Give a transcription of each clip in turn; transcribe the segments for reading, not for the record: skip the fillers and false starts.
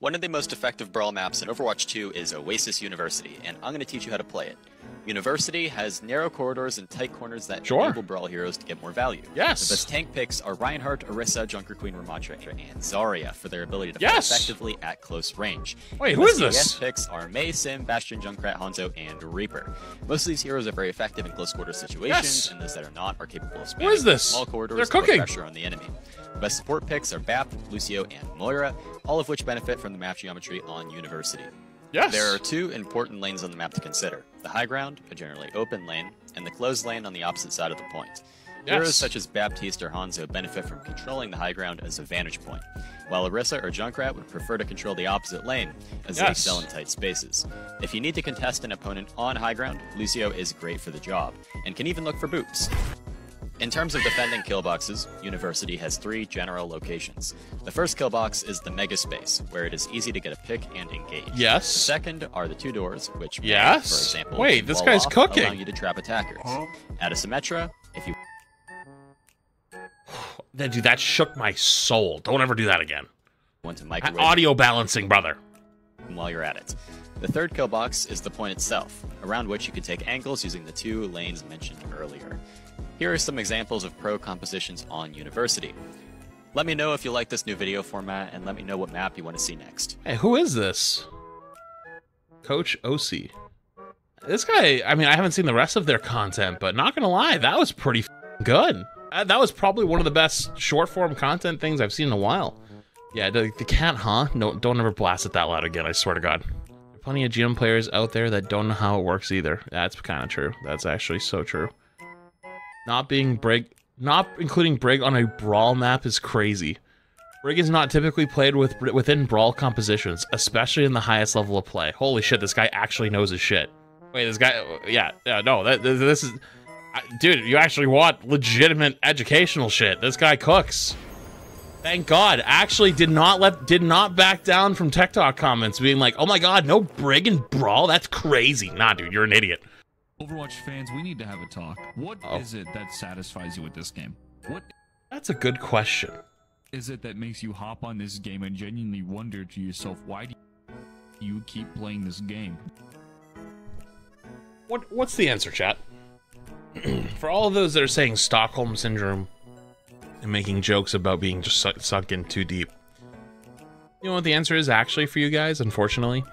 One of the most effective brawl maps in Overwatch 2 is Oasis University, and I'm going to teach you how to play it. University has narrow corridors and tight corners that enable brawl heroes to get more value. Yes. The best tank picks are Reinhardt, Orisa, Junker Queen, Ramattra, and Zarya for their ability to fight effectively at close range. Wait, who is this? Best picks are Mei, Sim, Bastion, Junkrat, Hanzo, and Reaper. Most of these heroes are very effective in close quarter situations, and those that are not are capable of spanning small corridors to put pressure on the enemy. The best support picks are Bap, Lucio, and Moira, all of which benefit from the map geometry on University. Yes. There are two important lanes on the map to consider. The high ground, a generally open lane, and the closed lane on the opposite side of the point. Heroes such as Baptiste or Hanzo benefit from controlling the high ground as a vantage point, while Orisa or Junkrat would prefer to control the opposite lane, as they excel in tight spaces. If you need to contest an opponent on high ground, Lucio is great for the job, and can even look for boops. In terms of defending kill boxes, University has three general locations. The first kill box is the mega space, where it is easy to get a pick and engage. Yes. The second are the two doors, which for example, wait, this guy's cooking. Allow you to trap attackers. At a Symmetra, if you dude, that shook my soul. Don't ever do that again. Want to microwave audio balancing, brother. While you're at it. The third kill box is the point itself, around which you can take angles using the two lanes mentioned earlier. Here are some examples of pro compositions on University. Let me know if you like this new video format, and let me know what map you want to see next. Hey, who is this? Coach OC. This guy, I mean, I haven't seen the rest of their content, but not gonna lie, that was pretty good. That was probably one of the best short-form content things I've seen in a while. Yeah, the cat, huh? No, don't ever blast it that loud again, I swear to God. There are plenty of GM players out there that don't know how it works either. That's kind of true. That's actually so true. Not including Brig on a Brawl map is crazy. Brig is not typically played within Brawl compositions, especially in the highest level of play. Holy shit, this guy actually knows his shit. Wait, this guy, this is, dude, you actually want legitimate educational shit. This guy cooks. Thank God. Actually did not back down from Tech Talk comments being like, oh my God, no Brig and Brawl? That's crazy. Nah, dude, you're an idiot. Overwatch fans, we need to have a talk. What is it that satisfies you with this game? What? That's a good question. Is it that makes you hop on this game and genuinely wonder to yourself, why do you keep playing this game? What's the answer, chat? For all of those that are saying Stockholm Syndrome and making jokes about being just sunk in too deep, you know what the answer is actually for you guys, unfortunately?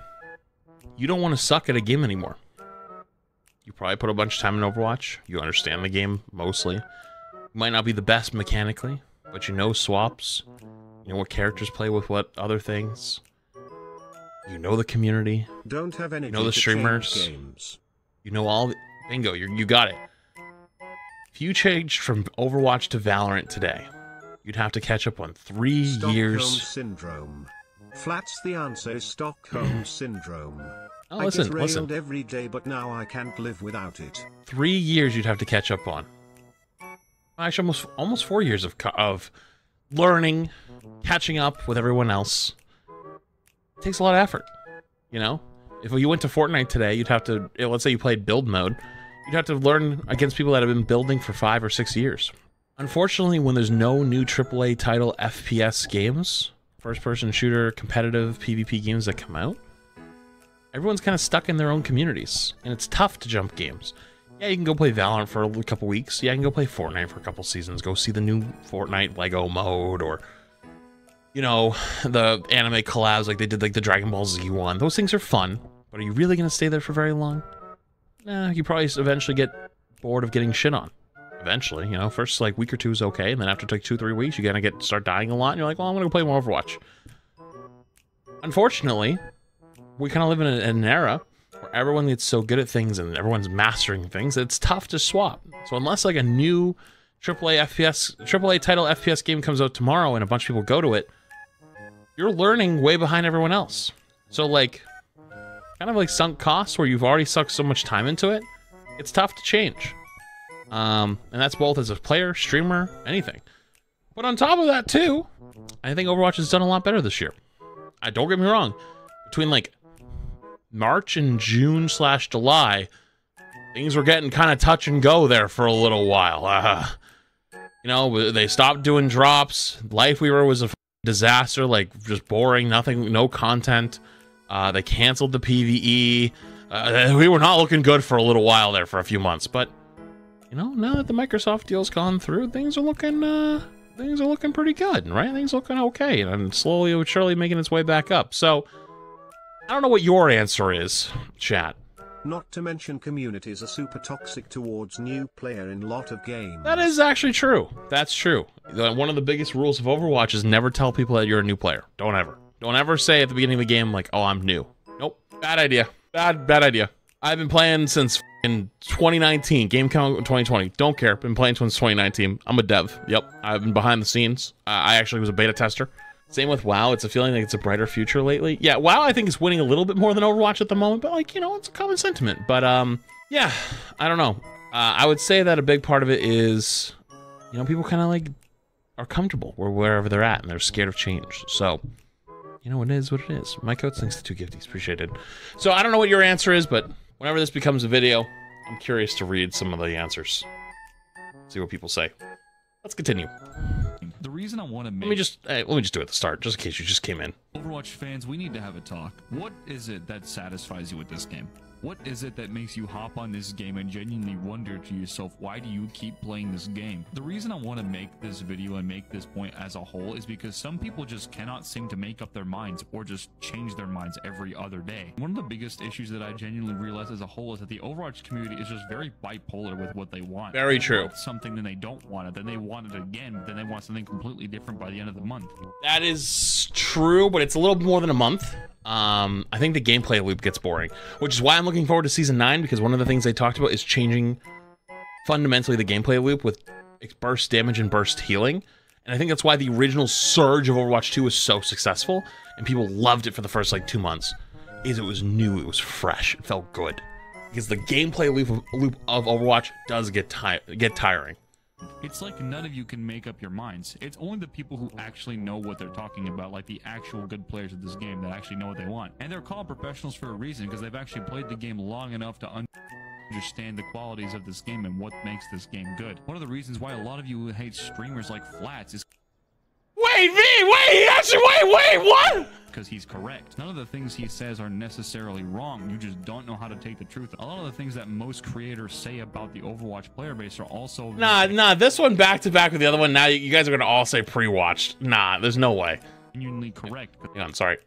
You don't want to suck at a game anymore. You probably put a bunch of time in Overwatch. You understand the game, mostly. You might not be the best mechanically, but you know swaps. You know what characters play with what other things. You know the community. Don't have any. You know the streamers. Games. You know all the... Bingo, you got it. If you changed from Overwatch to Valorant today, you'd have to catch up on 3 years... Stockholm Syndrome. Flat's the answer, Stockholm Syndrome. Oh, I get railed every day, but now I can't live without it. 3 years you'd have to catch up on. Actually, almost 4 years of learning, catching up with everyone else. It takes a lot of effort, you know? If you went to Fortnite today, you'd have to, let's say you played build mode, you'd have to learn against people that have been building for 5 or 6 years. Unfortunately, when there's no new AAA title FPS games, first-person shooter, competitive PvP games that come out, everyone's kind of stuck in their own communities, and it's tough to jump games. Yeah, you can go play Valorant for a couple weeks. Yeah, you can go play Fortnite for a couple seasons. Go see the new Fortnite Lego mode, or, you know, the anime collabs like they did, like the Dragon Ball Z one. Those things are fun, but are you really going to stay there for very long? Nah, you probably eventually get bored of getting shit on. Eventually, you know, first like week or two is okay, and then after like 2-3 weeks, you're gonna start dying a lot, and you're like, well, I'm gonna go play more Overwatch. Unfortunately, we kind of live in an era where everyone gets so good at things and everyone's mastering things that it's tough to swap. So unless like a new AAA title FPS game comes out tomorrow and a bunch of people go to it, you're learning way behind everyone else. So like, kind of like sunk costs where you've already sucked so much time into it, it's tough to change. And that's both as a player, streamer, anything. But on top of that too, I think Overwatch has done a lot better this year. Don't get me wrong, between like March and June/July, things were getting kind of touch and go there for a little while. You know, they stopped doing drops. Lifeweaver was a disaster, like just boring, nothing, no content. They canceled the PvE. We were not looking good for a little while there, for a few months, but you know, now that the Microsoft deal's gone through, things are looking pretty good, right? Things are looking okay, and slowly but surely making its way back up. So I don't know what your answer is, chat. Not to mention communities are super toxic towards new player in lot of games. That is actually true. That's true. One of the biggest rules of Overwatch is never tell people that you're a new player. Don't ever. Don't ever say at the beginning of the game, like, oh, I'm new. Nope. Bad idea. Bad idea. I've been playing since in 2019. Game count 2020. Don't care. Been playing since 2019. I'm a dev. Yep. I've been behind the scenes. I actually was a beta tester. Same with WoW. It's a feeling like it's a brighter future lately. Yeah, WoW I think is winning a little bit more than Overwatch at the moment, but like, you know, it's a common sentiment. But yeah, I don't know. I would say that a big part of it is, you know, people kind of like are comfortable wherever they're at and they're scared of change. So, you know, it is what it is. My coach thanks to 2 gifties. Appreciated. So I don't know what your answer is, but whenever this becomes a video, I'm curious to read some of the answers. See what people say. Let's continue. The reason I want to make... Let me just do it at the start, just in case you just came in. Overwatch fans, we need to have a talk. What is it that satisfies you with this game? What is it that makes you hop on this game and genuinely wonder to yourself, why do you keep playing this game? The reason I want to make this video and make this point as a whole is because some people just cannot seem to make up their minds or just change their minds every other day. One of the biggest issues that I genuinely realize as a whole is that the Overwatch community is just very bipolar with what they want. Very true. They want something, then they don't want it, then they want it again, then they want something completely different by the end of the month. That is true, but it's a little more than a month. I think the gameplay loop gets boring, which is why I'm looking forward to Season 9, because one of the things they talked about is changing fundamentally the gameplay loop with burst damage and burst healing. And I think that's why the original surge of Overwatch 2 was so successful, and people loved it for the first, like, 2 months, is it was new, it was fresh, it felt good. Because the gameplay loop of Overwatch does get tiring. It's like none of you can make up your minds. It's only the people who actually know what they're talking about, like the actual good players of this game that actually know what they want. And they're called professionals for a reason, because they've actually played the game long enough to understand the qualities of this game and what makes this game good. One of the reasons why a lot of you hate streamers like Flats is... Wait, what? Because he's correct. None of the things he says are necessarily wrong. You just don't know how to take the truth. A lot of the things that most creators say about the Overwatch player base are also... Nah, this one back to back with the other one, now you guys are going to all say pre-watched. Nah, there's no way. Genuinely correct. Yeah, I'm sorry.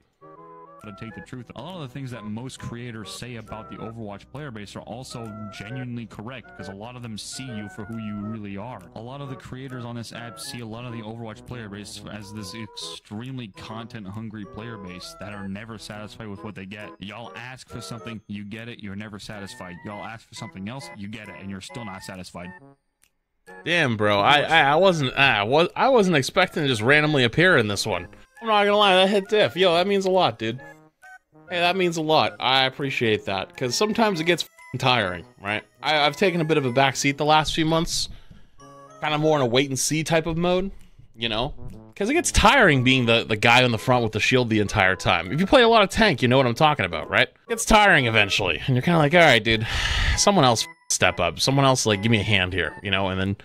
To take the truth, a lot of the things that most creators say about the Overwatch player base are also genuinely correct, because a lot of them see you for who you really are. A lot of the creators on this app see a lot of the Overwatch player base as this extremely content hungry player base that are never satisfied with what they get. Y'all ask for something, you get it, you're never satisfied. Y'all ask for something else, you get it, and you're still not satisfied. Damn, bro, I wasn't expecting to just randomly appear in this one. I'm not gonna lie, that hit diff. Yo, that means a lot, dude. Hey, that means a lot. I appreciate that, because sometimes it gets tiring, right? I've taken a bit of a backseat the last few months, kind of more in a wait-and-see type of mode, you know? Because it gets tiring being the guy on the front with the shield the entire time. If you play a lot of tank, you know what I'm talking about, right? It gets tiring eventually, and you're kind of like, all right, dude, someone else step up. Someone else, like, give me a hand here, you know? And then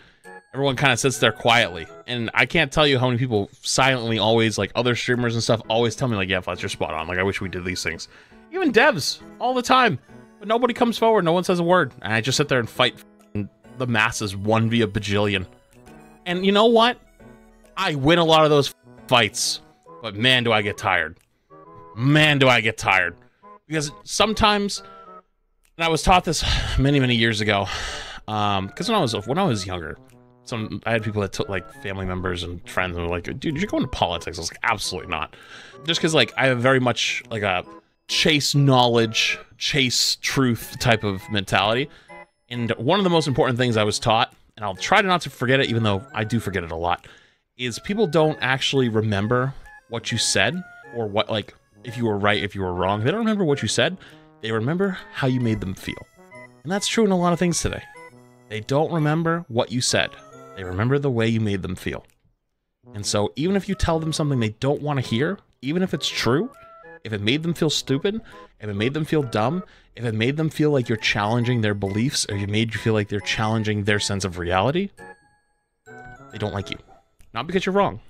everyone kind of sits there quietly. And I can't tell you how many people silently always, like other streamers and stuff, always tell me like, yeah, Flats, you're spot on. Like, I wish we did these things. Even devs, all the time. But nobody comes forward. No one says a word. And I just sit there and fight the masses 1v a bajillion. And you know what? I win a lot of those fights. But man, do I get tired. Man, do I get tired. Because sometimes, and I was taught this many, many years ago. Because when I was younger, I had people that took, like, family members and friends and were like, dude, you're going to politics. I was like, absolutely not. Just because, like, I have very much, like, a chase knowledge, chase truth type of mentality. And one of the most important things I was taught, and I'll try not to forget it, even though I do forget it a lot, is people don't actually remember what you said, or what, like, if you were right, if you were wrong. They don't remember what you said. They remember how you made them feel. And that's true in a lot of things today. They don't remember what you said. They remember the way you made them feel. And so even if you tell them something they don't want to hear, even if it's true, if it made them feel stupid, if it made them feel dumb, if it made them feel like you're challenging their beliefs, or you made you feel like they're challenging their sense of reality, they don't like you. Not because you're wrong,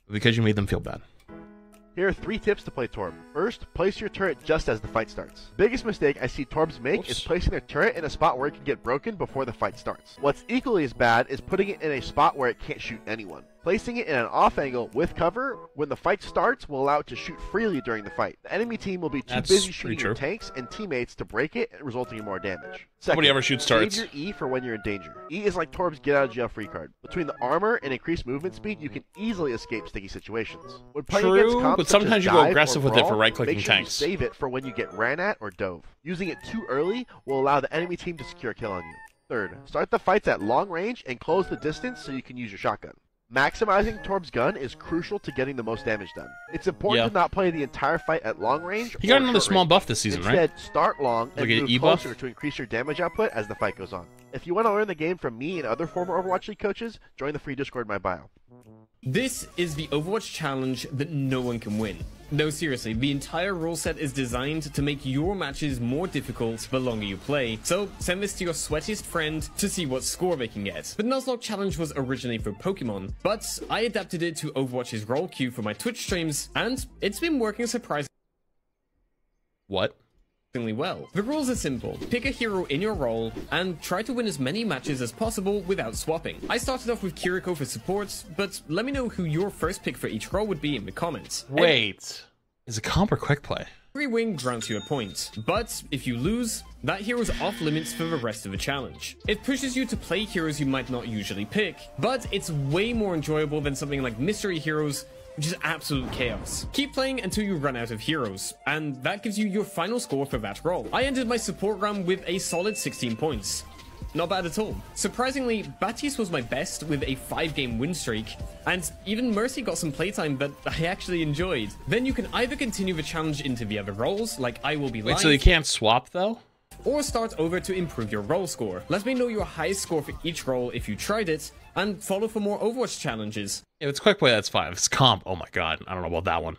because you made them feel bad. Here are 3 tips to play Torb. First, place your turret just as the fight starts. Biggest mistake I see Torbs make is placing their turret in a spot where it can get broken before the fight starts. What's equally as bad is putting it in a spot where it can't shoot anyone. Placing it in an off angle with cover when the fight starts will allow it to shoot freely during the fight. The enemy team will be too busy shooting your tanks and teammates to break it, resulting in more damage. Second, nobody ever shoots turrets. Save your E for when you're in danger. E is like Torb's get out of jail free card. Between the armor and increased movement speed, you can easily escape sticky situations. When playing against comps but sometimes you go aggressive with it for right-clicking make sure tanks. You save it for when you get ran at or dove. Using it too early will allow the enemy team to secure a kill on you. Third, start the fights at long range and close the distance so you can use your shotgun. Maximizing Torb's gun is crucial to getting the most damage done. It's important to not play the entire fight at long range. He got another small buff this season, Instead, right? start long and move closer to increase your damage output as the fight goes on. If you want to learn the game from me and other former Overwatch League coaches, join the free Discord in my bio. This is the Overwatch challenge that no one can win. No, seriously, the entire rule set is designed to make your matches more difficult the longer you play, so send this to your sweatiest friend to see what score they can get. The Nuzlocke challenge was originally for Pokemon, but I adapted it to Overwatch's role queue for my Twitch streams, and it's been working surprisingly well. The rules are simple. Pick a hero in your role and try to win as many matches as possible without swapping. I started off with Kiriko for support, but let me know who your first pick for each role would be in the comments. Wait, is it comp or quick play? Every win grants you a point, but if you lose, that hero's off limits for the rest of the challenge. It pushes you to play heroes you might not usually pick, but it's way more enjoyable than something like mystery heroes, which is absolute chaos. Keep playing until you run out of heroes, and that gives you your final score for that role. I ended my support round with a solid 16 points. Not bad at all. Surprisingly, Baptiste was my best with a 5-game win streak, and even Mercy got some playtime that I actually enjoyed. Then you can either continue the challenge into the other roles, like I Will Be Live. Wait, so you can't swap though? Or start over to improve your role score. Let me know your highest score for each role if you tried it, and follow for more Overwatch challenges. If it's quick play, that's fine. If it's comp, oh my god, I don't know about that one.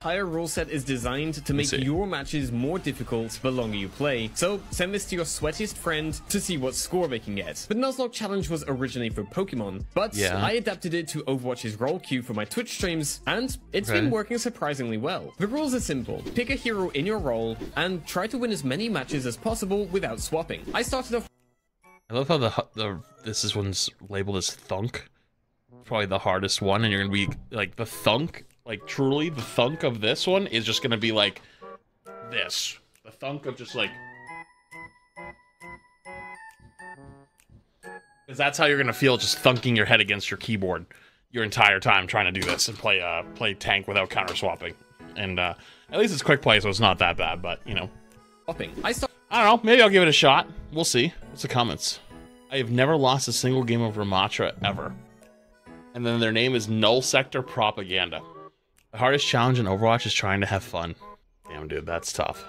The entire rule set is designed to make your matches more difficult the longer you play, so send this to your sweatiest friend to see what score they can get. The Nuzlocke challenge was originally for Pokemon, but I adapted it to Overwatch's role queue for my Twitch streams, and it's been working surprisingly well. The rules are simple. Pick a hero in your role, and try to win as many matches as possible without swapping. I started off... I love how this one's labeled as thunk. Probably the hardest one, and you're gonna be like the thunk. Like, truly, the thunk of this one is just gonna be like this. The thunk of just like... Because that's how you're gonna feel, just thunking your head against your keyboard your entire time trying to do this and play tank without counter swapping. And at least it's quick play, so it's not that bad, but, you know. I don't know, maybe I'll give it a shot. We'll see. What's the comments? I have never lost a single game of Ramatra ever. And then their name is Null Sector Propaganda. The hardest challenge in Overwatch is trying to have fun. Damn, dude, that's tough.